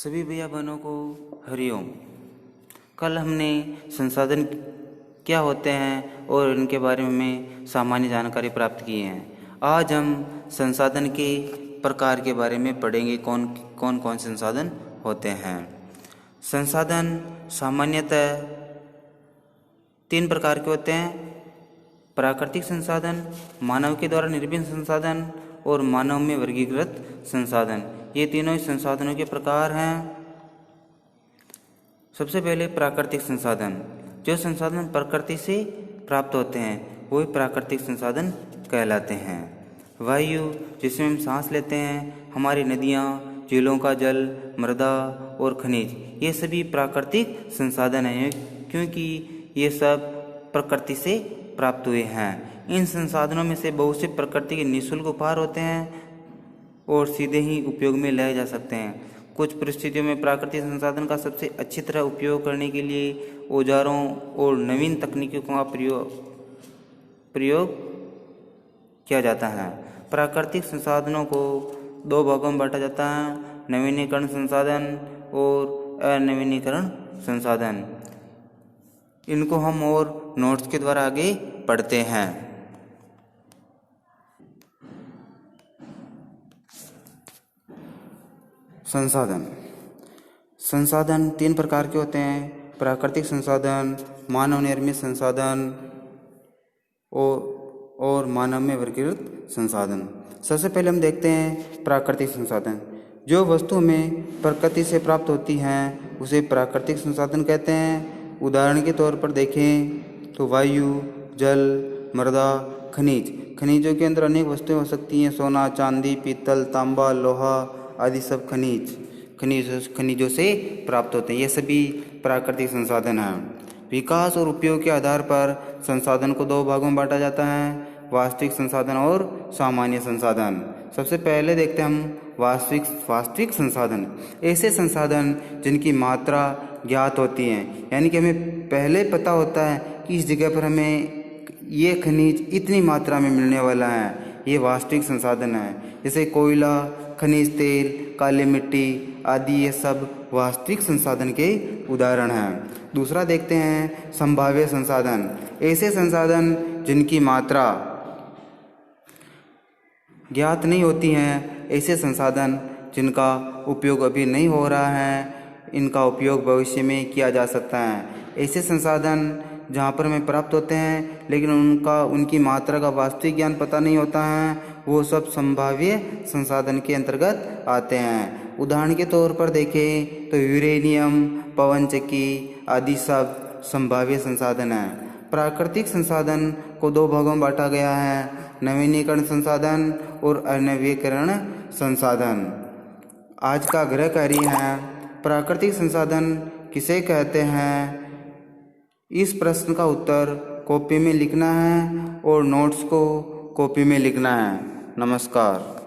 सभी भैया बहनों को हरिओम। कल हमने संसाधन क्या होते हैं और इनके बारे में सामान्य जानकारी प्राप्त की है। आज हम संसाधन के प्रकार के बारे में पढ़ेंगे, कौन कौन संसाधन होते हैं। संसाधन सामान्यतः 3 प्रकार के होते हैं: प्राकृतिक संसाधन, मानव के द्वारा निर्मित संसाधन और मानव में वर्गीकृत संसाधन। ये तीनों ही संसाधनों के प्रकार हैं। सबसे पहले प्राकृतिक संसाधन। जो संसाधन प्रकृति से प्राप्त होते हैं वो प्राकृतिक संसाधन कहलाते हैं। वायु, जिसमें हम सांस लेते हैं, हमारी नदियाँ, झीलों का जल, मृदा और खनिज, ये सभी प्राकृतिक संसाधन हैं क्योंकि ये सब प्रकृति से प्राप्त हुए हैं। इन संसाधनों में से बहुत से प्रकृति के निःशुल्क उपहार होते हैं और सीधे ही उपयोग में लाए जा सकते हैं। कुछ परिस्थितियों में प्राकृतिक संसाधन का सबसे अच्छी तरह उपयोग करने के लिए औजारों और नवीन तकनीकों का प्रयोग किया जाता है। प्राकृतिक संसाधनों को 2 भागों में बांटा जाता है: नवीनीकरण संसाधन और अनवीनीकरण संसाधन। इनको हम और नोट्स के द्वारा आगे पढ़ते हैं। संसाधन 3 प्रकार के होते हैं: प्राकृतिक संसाधन, मानव निर्मित संसाधन और मानव में वर्गीकृत संसाधन। सबसे पहले हम देखते हैं प्राकृतिक संसाधन। जो वस्तु हमें प्रकृति से प्राप्त होती हैं उसे प्राकृतिक संसाधन कहते हैं। उदाहरण के तौर पर देखें तो वायु, जल, मृदा, खनिजों के अंदर अनेक वस्तुएं हो सकती हैं: सोना, चांदी, पीतल, तांबा, लोहा आदि सब खनिजों से प्राप्त होते हैं। ये सभी प्राकृतिक संसाधन हैं। विकास और उपयोग के आधार पर संसाधन को 2 भागों में बांटा जाता है: वास्तविक संसाधन और सामान्य संसाधन। सबसे पहले देखते हैं हम वास्तविक संसाधन। ऐसे संसाधन जिनकी मात्रा ज्ञात होती है, यानी कि हमें पहले पता होता है कि इस जगह पर हमें ये खनिज इतनी मात्रा में मिलने वाला है। ये वास्तविक संसाधन है। जैसे कोयला, खनिज तेल, काली मिट्टी आदि, ये सब वास्तविक संसाधन के उदाहरण हैं। दूसरा देखते हैं संभाव्य संसाधन। ऐसे संसाधन जिनकी मात्रा ज्ञात नहीं होती हैं, ऐसे संसाधन जिनका उपयोग अभी नहीं हो रहा है, इनका उपयोग भविष्य में किया जा सकता है। ऐसे संसाधन जहाँ पर हमें प्राप्त होते हैं लेकिन उनकी मात्रा का वास्तविक ज्ञान पता नहीं होता है, वो सब संभाव्य संसाधन के अंतर्गत आते हैं। उदाहरण के तौर पर देखें तो यूरेनियम, पवनचक्की आदि सब संभाव्य संसाधन हैं। प्राकृतिक संसाधन को 2 भागों में बांटा गया है: नवीनीकरण संसाधन और अनवीनीकरण संसाधन। आज का गृह कार्य है: प्राकृतिक संसाधन किसे कहते हैं? इस प्रश्न का उत्तर कॉपी में लिखना है और नोट्स को कॉपी में लिखना है। नमस्कार।